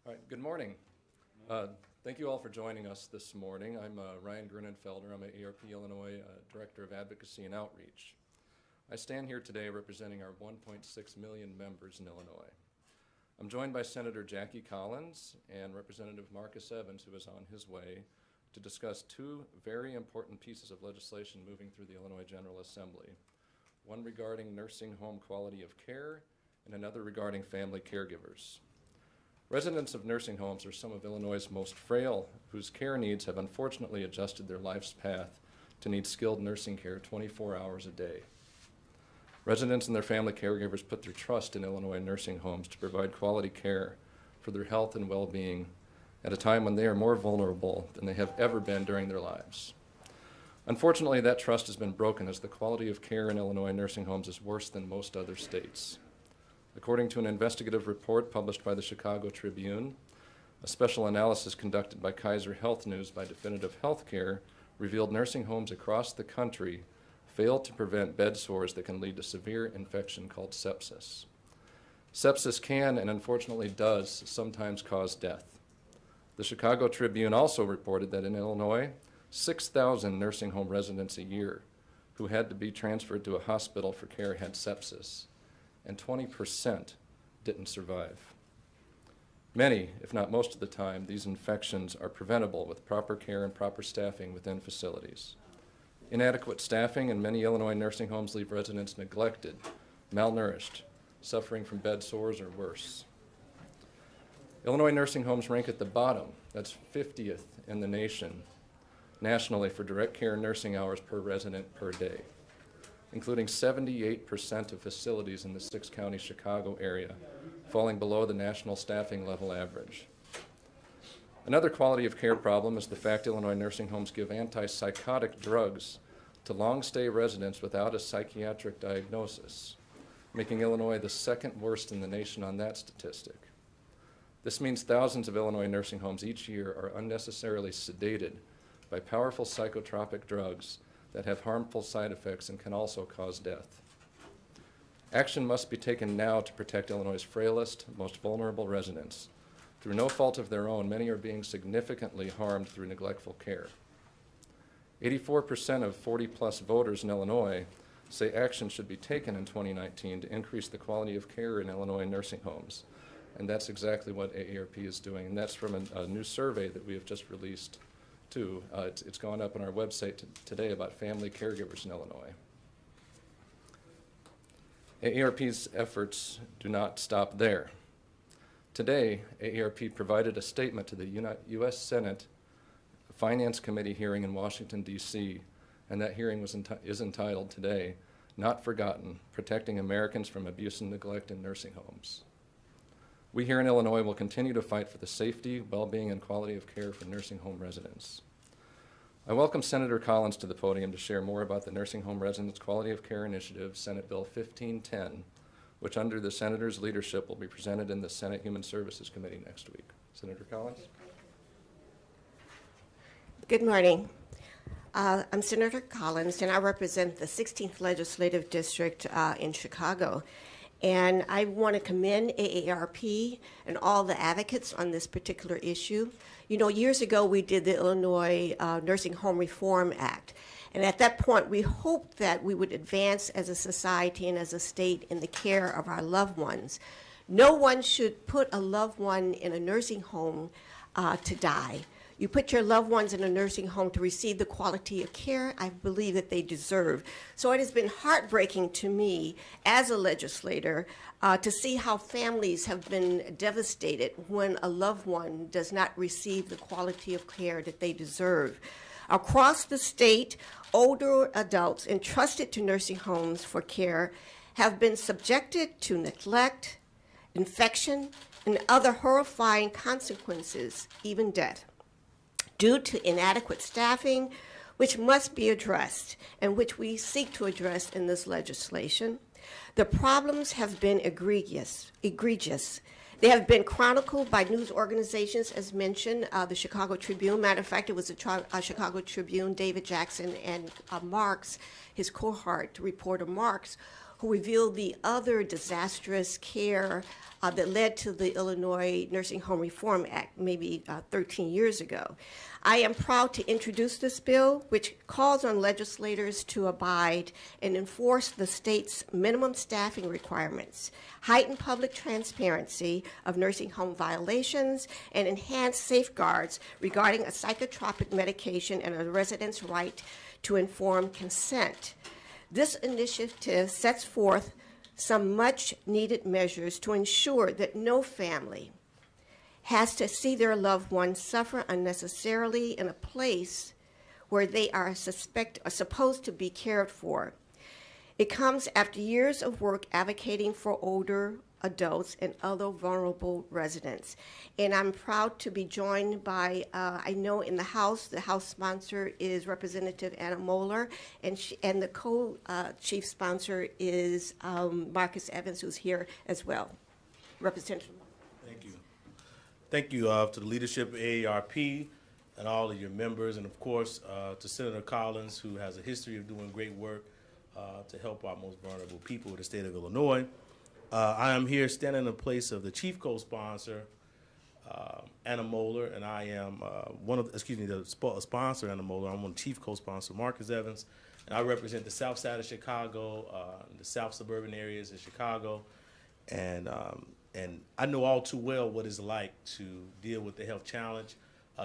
All right, good morning. Thank you all for joining us this morning. I'm Ryan Gruenenfelder. I'm an Aarp, Illinois Director of Advocacy and Outreach. I stand here today representing our 1.6 million members in Illinois. I'm joined by Senator Jackie Collins and Representative Marcus Evans, who is on his way to discuss two very important pieces of legislation moving through the Illinois General Assembly, one regarding nursing home quality of care and another regarding family caregivers. Residents of nursing homes are some of Illinois' most frail, whose care needs have unfortunately adjusted their life's path to need skilled nursing care 24 hours a day. Residents and their family caregivers put their trust in Illinois nursing homes to provide quality care for their health and well-being at a time when they are more vulnerable than they have ever been during their lives. Unfortunately, that trust has been broken as the quality of care in Illinois nursing homes is worse than most other states. According to an investigative report published by the Chicago Tribune, a special analysis conducted by Kaiser Health News by Definitive Healthcare revealed nursing homes across the country fail to prevent bed sores that can lead to severe infection called sepsis. Sepsis can and unfortunately does sometimes cause death. The Chicago Tribune also reported that in Illinois, 6,000 nursing home residents a year who had to be transferred to a hospital for care had sepsis, and 20% didn't survive. Many, if not most of the time, these infections are preventable with proper care and proper staffing within facilities. Inadequate staffing in many Illinois nursing homes leave residents neglected, malnourished, suffering from bed sores or worse. Illinois nursing homes rank at the bottom, that's 50th in the nation, nationally for direct care nursing hours per resident per day, including 78% of facilities in the six-county Chicago area, falling below the national staffing level average. Another quality of care problem is the fact Illinois nursing homes give antipsychotic drugs to long-stay residents without a psychiatric diagnosis, making Illinois the second worst in the nation on that statistic. This means thousands of Illinois nursing homes each year are unnecessarily sedated by powerful psychotropic drugs that have harmful side effects and can also cause death. Action must be taken now to protect Illinois' frailest, most vulnerable residents. Through no fault of their own, many are being significantly harmed through neglectful care. 84% of 40-plus voters in Illinois say action should be taken in 2019 to increase the quality of care in Illinois nursing homes. And that's exactly what AARP is doing. And that's from a new survey that we have just released too. It's gone up on our website today about family caregivers in Illinois. AARP's efforts do not stop there. Today, AARP provided a statement to the U.S. Senate Finance Committee hearing in Washington, D.C., and that hearing is entitled today, Not Forgotten, Protecting Americans from Abuse and Neglect in Nursing Homes. We here in Illinois will continue to fight for the safety, well-being, and quality of care for nursing home residents. I welcome Senator Collins to the podium to share more about the Nursing Home Residents Quality of Care Initiative, Senate Bill 1510, which under the Senator's leadership will be presented in the Senate Human Services Committee next week. Senator Collins. Good morning. I'm Senator Collins, and I represent the 16th Legislative District in Chicago. And I want to commend AARP and all the advocates on this particular issue. You know, years ago we did the Illinois Nursing Home Reform Act. And at that point we hoped that we would advance as a society and as a state in the care of our loved ones. No one should put a loved one in a nursing home to die. You put your loved ones in a nursing home to receive the quality of care I believe that they deserve. So it has been heartbreaking to me as a legislator to see how families have been devastated when a loved one does not receive the quality of care that they deserve. Across the state, older adults entrusted to nursing homes for care have been subjected to neglect, infection, and other horrifying consequences, even death, due to inadequate staffing, which must be addressed and which we seek to address in this legislation. The problems have been egregious. They have been chronicled by news organizations, as mentioned, the Chicago Tribune. Matter of fact, it was the Chicago Tribune, David Jackson and Marks, his cohort, reporter Marks, who revealed the other disastrous care that led to the Illinois Nursing Home Reform Act maybe 13 years ago. I am proud to introduce this bill, which calls on legislators to abide and enforce the state's minimum staffing requirements, heighten public transparency of nursing home violations, and enhance safeguards regarding a psychotropic medication and a resident's right to informed consent. This initiative sets forth some much-needed measures to ensure that no family has to see their loved ones suffer unnecessarily in a place where they are supposed to be cared for. It comes after years of work advocating for older adults and other vulnerable residents. And I'm proud to be joined by, I know in the House sponsor is Representative Anna Moeller, and the co-chief sponsor is Marcus Evans, who's here as well. Representative. Thank you. Thank you to the leadership of AARP and all of your members, and of course to Senator Collins, who has a history of doing great work to help our most vulnerable people in the state of Illinois. I am here standing in the place of the chief co-sponsor, Anna Moeller, and I am the sponsor, Anna Moeller. I'm one of the chief co-sponsor, Marcus Evans, and I represent the south side of Chicago, the south suburban areas of Chicago, and I know all too well what it's like to deal with the health challenge.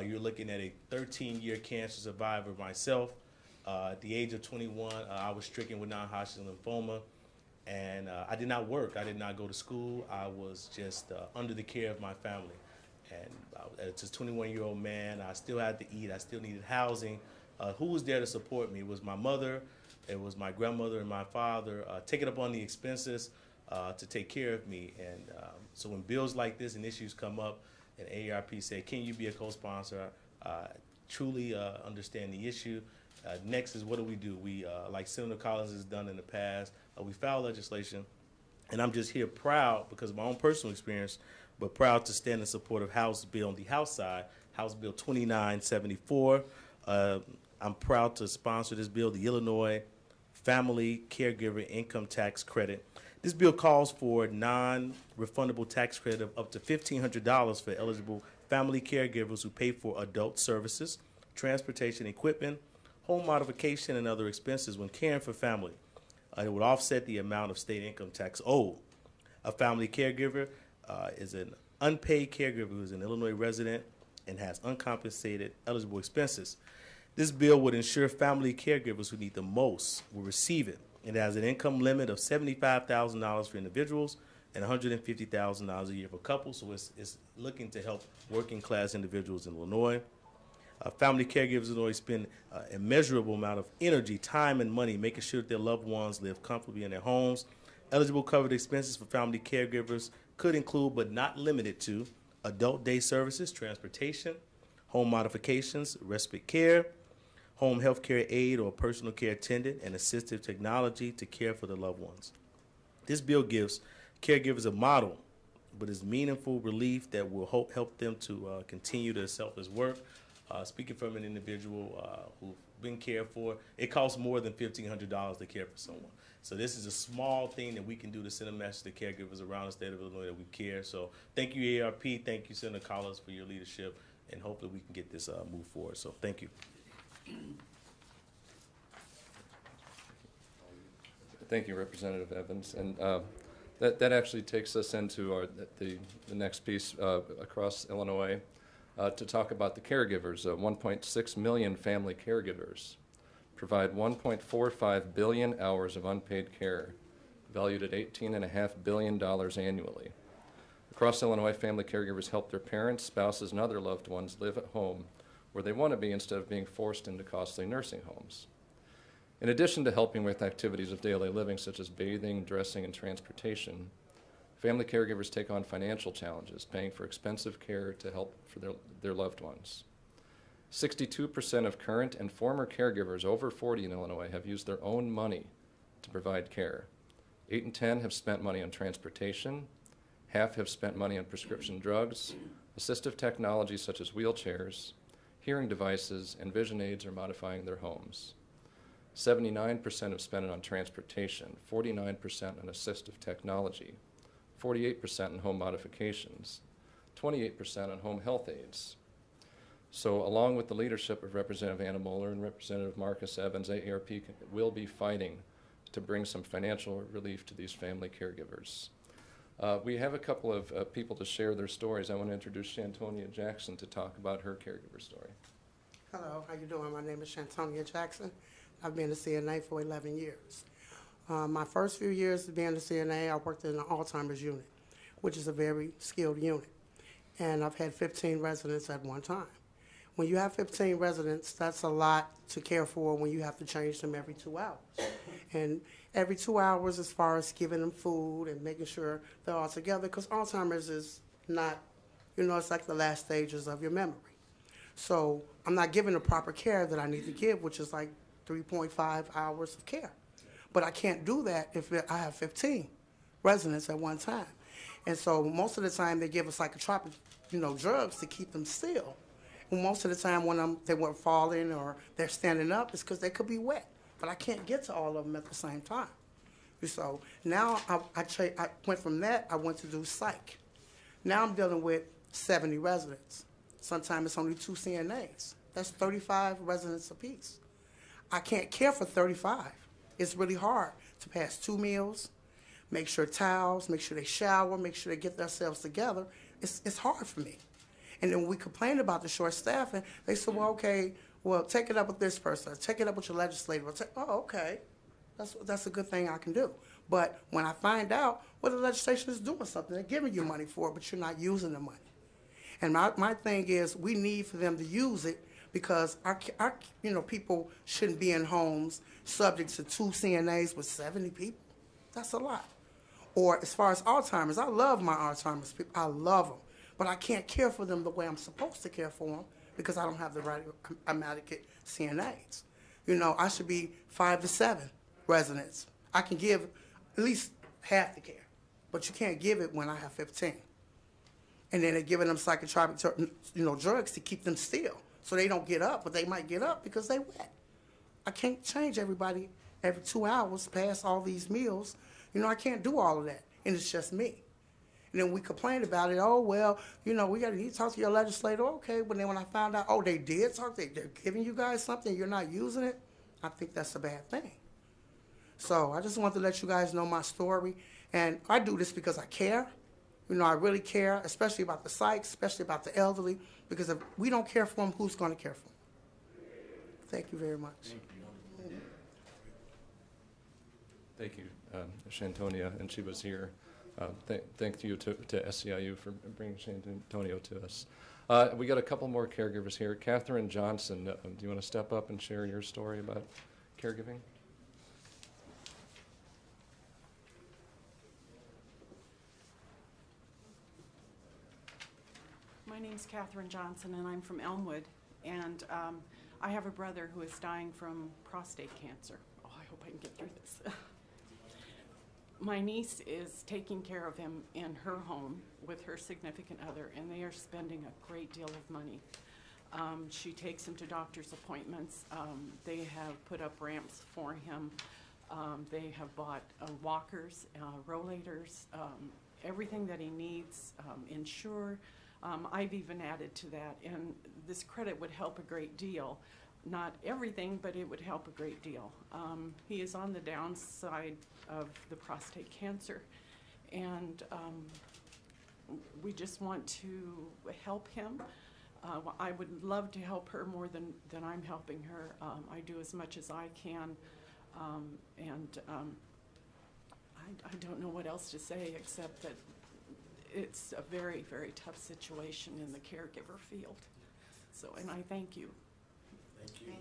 You're looking at a 13-year cancer survivor myself. At the age of 21, I was stricken with non-Hodgkin lymphoma. And I did not work. I did not go to school. I was just under the care of my family. And as a 21-year-old man, I still had to eat. I still needed housing. Who was there to support me? It was my mother, it was my grandmother, and my father taking up on the expenses to take care of me. And so when bills like this and issues come up, and AARP say, can you be a co-sponsor? Truly understand the issue. Next is what do? We, like Senator Collins has done in the past, we file legislation, and I'm just here proud because of my own personal experience, but proud to stand in support of House Bill on the House side, House Bill 2974. I'm proud to sponsor this bill, the Illinois Family Caregiver Income Tax Credit. This bill calls for non-refundable tax credit of up to $1,500 for eligible family caregivers who pay for adult services, transportation equipment, home modification, and other expenses when caring for family. It would offset the amount of state income tax owed. A family caregiver is an unpaid caregiver who is an Illinois resident and has uncompensated eligible expenses. This bill would ensure family caregivers who need the most will receive it. It has an income limit of $75,000 for individuals and $150,000 a year for couples, so it's looking to help working class individuals in Illinois. Family caregivers in Illinois spend an immeasurable amount of energy, time, and money making sure that their loved ones live comfortably in their homes. Eligible covered expenses for family caregivers could include, but not limited to, adult day services, transportation, home modifications, respite care, home health care aide or personal care attendant, and assistive technology to care for their loved ones. This bill gives caregivers a model, but is meaningful relief that will help them to continue their selfless work. Speaking from an individual who's been cared for, it costs more than $1,500 to care for someone. So this is a small thing that we can do to send a message to caregivers around the state of Illinois that we care. So thank you, AARP. Thank you, Senator Collins, for your leadership, and hopefully we can get this moved forward. So thank you. Thank you, Representative Evans. And that actually takes us into the next piece across Illinois. To talk about the caregivers. 1.6 million family caregivers provide 1.45 billion hours of unpaid care, valued at $18.5 billion annually. Across Illinois, family caregivers help their parents, spouses, and other loved ones live at home where they want to be instead of being forced into costly nursing homes. In addition to helping with activities of daily living such as bathing, dressing, and transportation, family caregivers take on financial challenges, paying for expensive care to help for their loved ones. 62% of current and former caregivers over 40 in Illinois have used their own money to provide care. 8 in 10 have spent money on transportation. Half have spent money on prescription drugs, assistive technology such as wheelchairs, hearing devices, and vision aids or modifying their homes. 79% have spent it on transportation, 49% on assistive technology, 48% on home modifications, 28% on home health aids. So along with the leadership of Representative Anna Moeller and Representative Marcus Evans, AARP will be fighting to bring some financial relief to these family caregivers. We have a couple of people to share their stories. I want to introduce Shantonia Jackson to talk about her caregiver story. Hello, how you doing? My name is Shantonia Jackson. I've been a CNA for 11 years. My first few years of being a CNA, I worked in the Alzheimer's unit, which is a very skilled unit. And I've had 15 residents at one time. When you have 15 residents, that's a lot to care for when you have to change them every 2 hours. And every 2 hours as far as giving them food and making sure they're all together, because Alzheimer's is not, it's like the last stages of your memory. So I'm not giving the proper care that I need to give, which is like 3.5 hours of care. But I can't do that if I have 15 residents at one time. And so most of the time they give us psychotropic, drugs to keep them still. And most of the time when they weren't falling or they're standing up, it's because they could be wet. But I can't get to all of them at the same time. So now I went from that, I went to do psych. Now I'm dealing with 70 residents. Sometimes it's only 2 CNAs. That's 35 residents apiece. I can't care for 35. It's really hard to pass 2 meals, make sure towels, make sure they shower, make sure they get themselves together. It's hard for me. And then when we complain about the short staffing, they said, well, okay, take it up with this person, take it up with your legislator. Oh, okay, that's a good thing I can do. But when I find out, the legislation is doing something, they're giving you money for it, but you're not using the money. And my thing is, we need for them to use it because our people shouldn't be in homes subject to 2 CNAs with 70 people. That's a lot. Or as far as Alzheimer's, I love my Alzheimer's people. I love them. But I can't care for them the way I'm supposed to care for them because I don't have the right adequate CNAs. I should be 5 to 7 residents. I can give at least half the care, but you can't give it when I have 15. And then they're giving them psychotropic, drugs to keep them still, so they don't get up, but they might get up because they wet. I can't change everybody every 2 hours, pass all these meals. I can't do all of that, and it's just me. And then we complained about it. Oh, well, we need to talk to your legislator. Okay, but then when I found out, they did talk, they're giving you guys something, you're not using it, I think that's a bad thing. So I just want to let you guys know my story. And I do this because I care. I really care, especially about the psych, especially about the elderly, because if we don't care for them, who's going to care for them? Thank you very much. Thank you, Shantonia, and she was here. Thank you to SEIU for bringing Shantonia to us. We got a couple more caregivers here. Catherine Johnson, do you want to step up and share your story about caregiving? My name's Catherine Johnson, and I'm from Elmwood, and I have a brother who is dying from prostate cancer. Oh, I hope I can get through this. My niece is taking care of him in her home with her significant other, and they are spending a great deal of money. She takes him to doctor's appointments. They have put up ramps for him. They have bought walkers, rollators, everything that he needs, insured. I've even added to that, and this credit would help a great deal. Not everything, but it would help a great deal. He is on the downside of the prostate cancer, and we just want to help him. I would love to help her more than I'm helping her. I do as much as I can, and I don't know what else to say except that it's a very, very tough situation in the caregiver field. So, and I thank you. Thank you.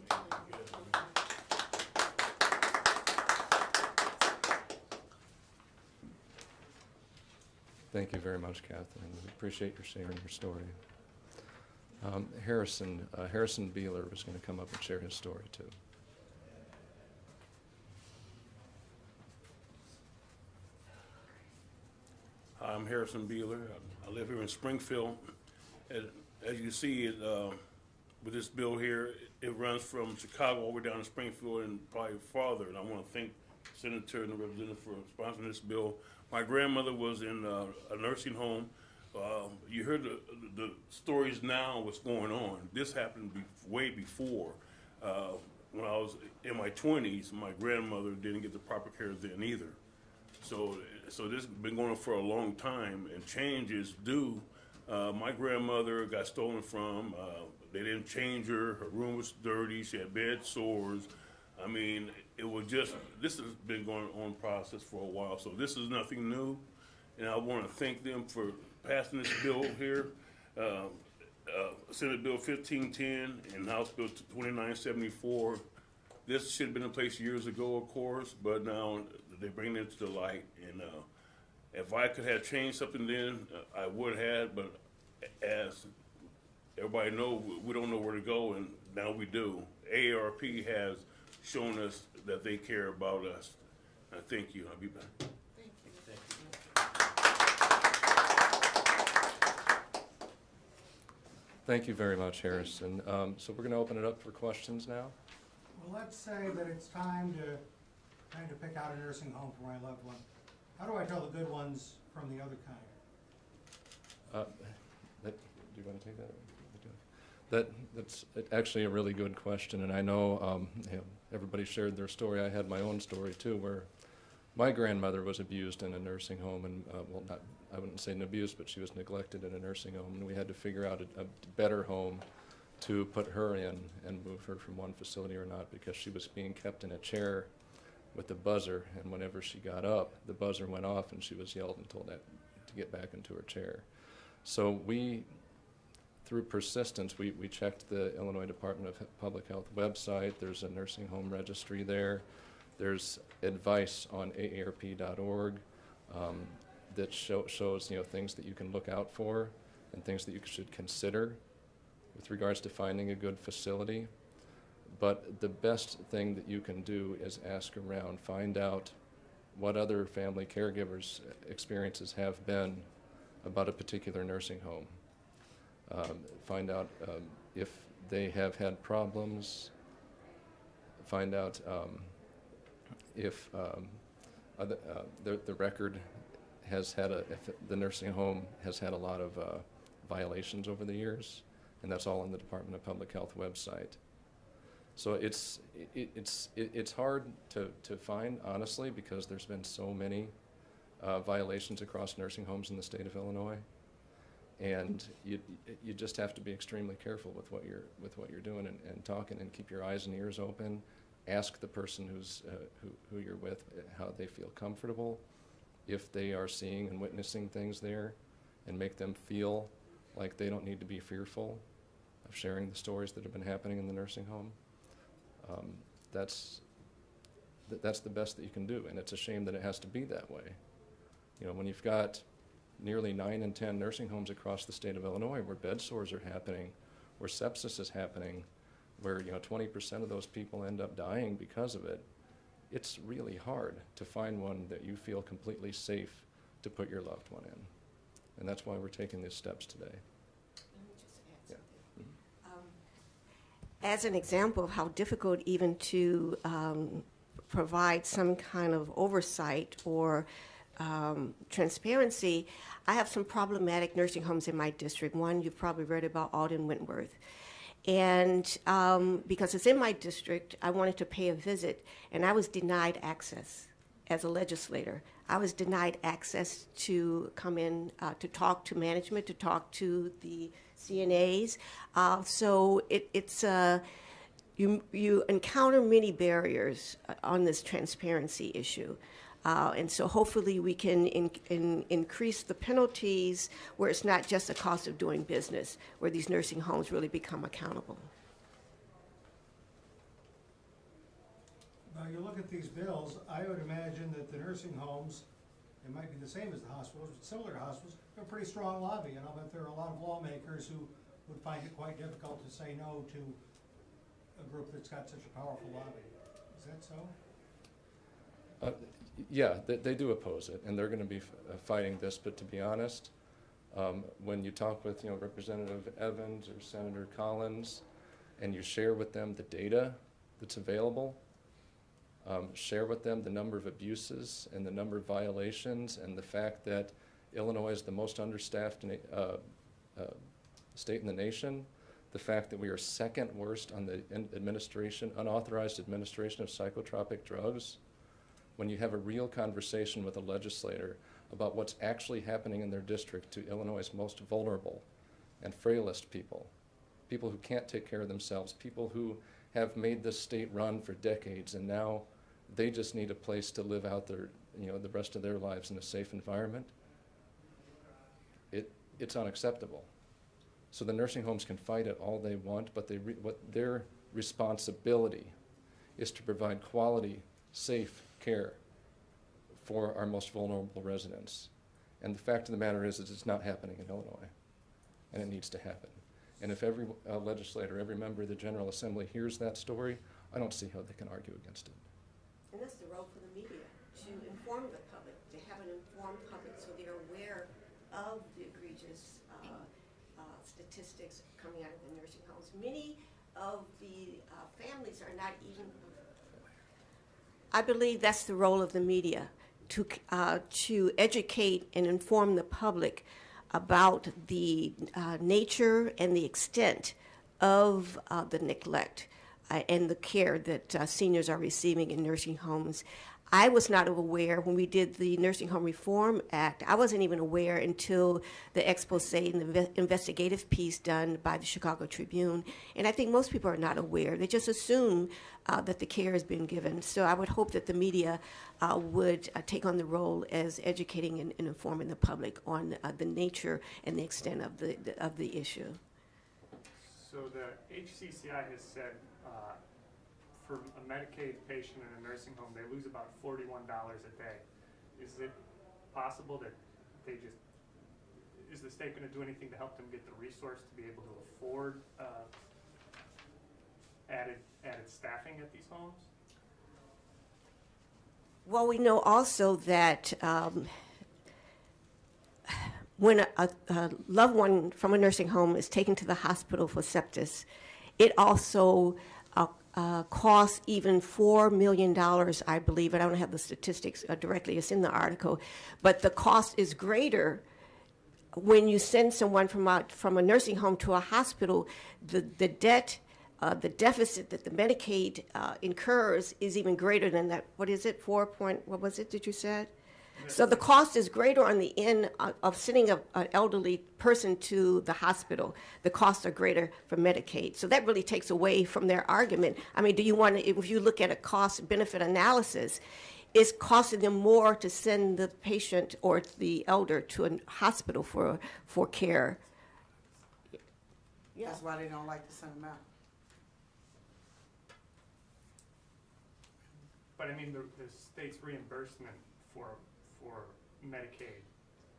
Thank you very much, Catherine. We appreciate your sharing your story. Harrison Beeler was going to come up and share his story too. I'm Harrison Beeler. I live here in Springfield. As you see, with this bill here. It runs from Chicago all the way down to Springfield and probably farther. And I want to thank Senator and the representative for sponsoring this bill. My grandmother was in a nursing home. You heard the stories now, what's going on. This happened way before. When I was in my 20s, my grandmother didn't get the proper care then either. So this has been going on for a long time, and change is due. My grandmother got stolen from. They didn't change her. Her room was dirty. She had bed sores. I mean, it was just, this has been going on process for a while. So this is nothing new, and I want to thank them for passing this bill here. Senate Bill 1510 and House Bill 2974. This should have been in place years ago, of course, but now they bring it to the light. And if I could have changed something then, I would have, but as everybody knows, we don't know where to go, and now we do. AARP has shown us that they care about us. Thank you. I'll be back. Thank you very much, Harrison. So we're going to open it up for questions now. Well, let's say that it's time to pick out a nursing home for my loved one. How do I tell the good ones from the other kind? Do you want to take that? That's actually a really good question, and I know, everybody shared their story. I had my own story too, where my grandmother was abused in a nursing home, and I wouldn't say an abuse, but she was neglected in a nursing home, and we had to figure out a better home to put her in and move her from one facility or not, because she was being kept in a chair with a buzzer, and whenever she got up, the buzzer went off and she was yelled and told to get back into her chair. So through persistence, we checked the Illinois Department of Public Health website. There's a nursing home registry there. There's advice on aarp.org that shows things that you can look out for and things that you should consider with regards to finding a good facility. But the best thing that you can do is ask around, find out what other family caregivers' experiences have been about a particular nursing home. Find out if they have had problems. Find out if the record has had if the nursing home has had a lot of violations over the years, and that's all on the Department of Public Health website. So it's hard to find, honestly, because there's been so many violations across nursing homes in the state of Illinois, and you just have to be extremely careful with what you're doing and talking, and keep your eyes and ears open. Ask the person who you're with how they feel comfortable, if they are seeing and witnessing things there, and make them feel like they don't need to be fearful of sharing the stories that have been happening in the nursing home. That's the best that you can do, and it's a shame that it has to be that way. When you've got nearly 9 in 10 nursing homes across the state of Illinois where bed sores are happening, where sepsis is happening, where 20% of those people end up dying because of it, it's really hard to find one that you feel completely safe to put your loved one in. And that's why we're taking these steps today. Let me just add something. As an example of how difficult even to provide some kind of oversight or transparency, I have some problematic nursing homes in my district. One you've probably read about, Alden Wentworth. And because it's in my district, I wanted to pay a visit, and I was denied access as a legislator. I was denied access to come in to talk to management, to talk to the CNAs. So you encounter many barriers on this transparency issue. And so hopefully we can increase the penalties where it's not just a cost of doing business, where these nursing homes really become accountable. Now, you look at these bills, I would imagine that the nursing homes, it might be the same as the hospitals, but similar to hospitals, have a pretty strong lobby, and I'll bet there are a lot of lawmakers who would find it quite difficult to say no to a group that's got such a powerful lobby. Is that so? Yeah, they do oppose it, and they're going to be fighting this. But to be honest, when you talk with Representative Evans or Senator Collins, and you share with them the data that's available, share with them the number of abuses and the number of violations and the fact that Illinois is the most understaffed state in the nation, the fact that we are second worst on the unauthorized administration of psychotropic drugs. When you have a real conversation with a legislator about what's actually happening in their district to Illinois' most vulnerable and frailest people, people who can't take care of themselves, people who have made this state run for decades and now they just need a place to live out their, the rest of their lives in a safe environment, it's unacceptable. So the nursing homes can fight it all they want, but what their responsibility is to provide quality, safe care for our most vulnerable residents. And the fact of the matter is it's not happening in Illinois, and it needs to happen. And if every legislator, every member of the General Assembly hears that story, I don't see how they can argue against it. And that's the role for the media, to inform the public, to have an informed public so they're aware of the egregious statistics coming out of the nursing homes. Many of the families are not even aware. I believe that's the role of the media, to educate and inform the public about the nature and the extent of the neglect and the care that seniors are receiving in nursing homes. I was not aware when we did the Nursing Home Reform Act. I wasn't even aware until the expose and the investigative piece done by the Chicago Tribune. And I think most people are not aware. They just assume that the care has been given. So I would hope that the media would take on the role as educating and informing the public on the nature and the extent of the issue. So the HCCI has said for a Medicaid patient in a nursing home, they lose about $41 a day. Is it possible that is the state going to do anything to help them get the resource to be able to afford added staffing at these homes? Well, we know also that when a loved one from a nursing home is taken to the hospital for sepsis, it also costs even $4 million, I believe. I don't have the statistics directly, it's in the article, but the cost is greater when you send someone from a nursing home to a hospital. The debt, the deficit that the Medicaid incurs is even greater than that. What is it, what was it that you said? So the cost is greater on the end of sending an elderly person to the hospital. The costs are greater for Medicaid. So that really takes away from their argument. I mean, do you want to, if you look at a cost-benefit analysis, it's costing them more to send the patient or the elder to a hospital for care. Yeah. That's why they don't like to send them out. But I mean, the state's reimbursement for Medicaid,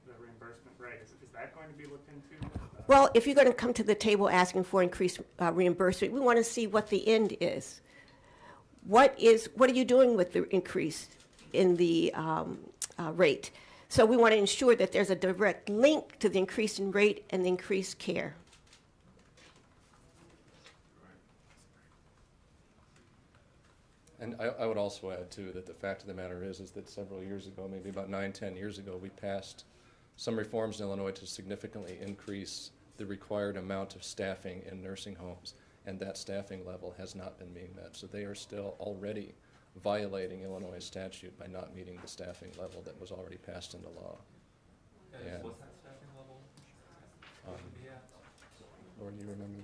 the reimbursement rate, is that going to be looked into? Well, if you're going to come to the table asking for increased reimbursement, we want to see what the end is. What are you doing with the increase in the rate? So we want to ensure that there's a direct link to the increase in rate and the increased care. And I would also add, too, that the fact of the matter is that several years ago, maybe about 9-10 years ago, we passed some reforms in Illinois to significantly increase the required amount of staffing in nursing homes, and that staffing level has not been being met. So they are still already violating Illinois statute by not meeting the staffing level that was already passed into law. And what's that staffing level? Laura, do you remember?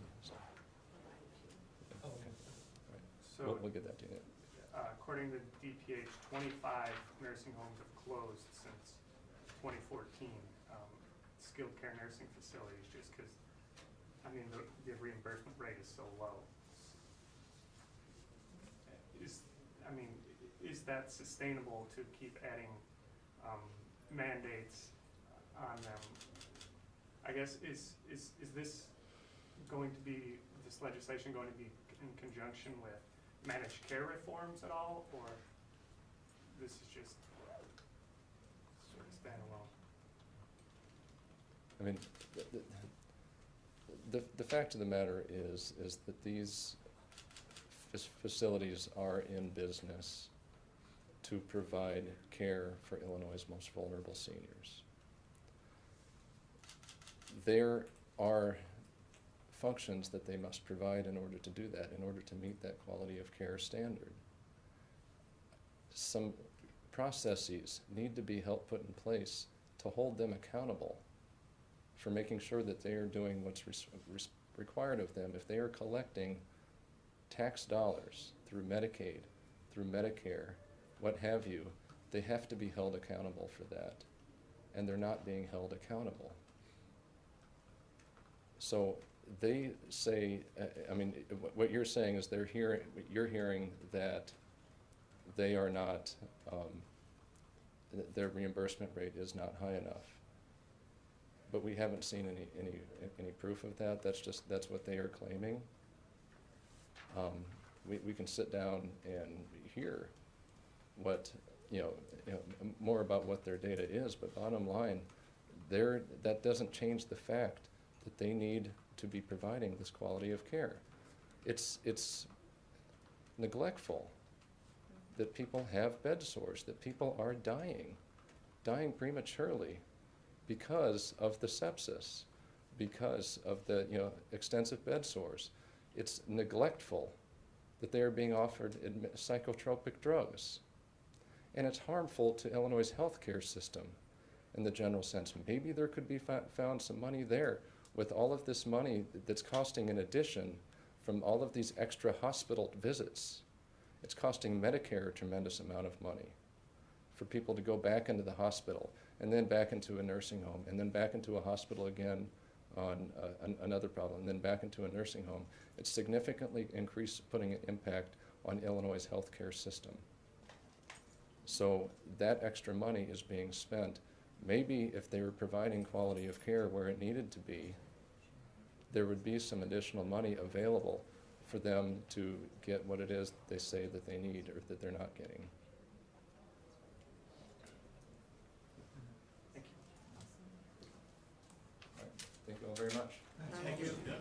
Oh, okay. Right. So We'll get that to you. According to DPH, 25 nursing homes have closed since 2014, skilled care nursing facilities, just because, I mean, the reimbursement rate is so low. Is that sustainable to keep adding mandates on them? I guess, is this going to be, this legislation going to be in conjunction with managed care reforms at all, or this is just sort of standalone? I mean, the fact of the matter is that these facilities are in business to provide care for Illinois' most vulnerable seniors. There are functions that they must provide in order to do that, in order to meet that quality of care standard. Some processes need to be put in place to hold them accountable for making sure that they are doing what's required of them. If they are collecting tax dollars through Medicaid, through Medicare, what have you, they have to be held accountable for that. And they're not being held accountable. So they say, I mean, what you're saying is you're hearing that they are not, their reimbursement rate is not high enough. But we haven't seen any proof of that. That's what they are claiming. We can sit down and hear what, more about what their data is, but bottom line, that doesn't change the fact that they need to be providing this quality of care. It's neglectful that people have bed sores, that people are dying prematurely because of the sepsis, because of the extensive bed sores. It's neglectful that they are being offered psychotropic drugs. And it's harmful to Illinois' healthcare system in the general sense. Maybe there could be found some money there with all of this money that's costing in addition from all of these extra hospital visits. It's costing Medicare a tremendous amount of money for people to go back into the hospital and then back into a nursing home and then back into a hospital again on another problem, and then back into a nursing home. It's significantly putting an impact on Illinois' healthcare system. So that extra money is being spent. Maybe if they were providing quality of care where it needed to be, there would be some additional money available for them to get what it is they say that they need or that they're not getting. Thank you. All right. Thank you all very much. Thank you. Yeah.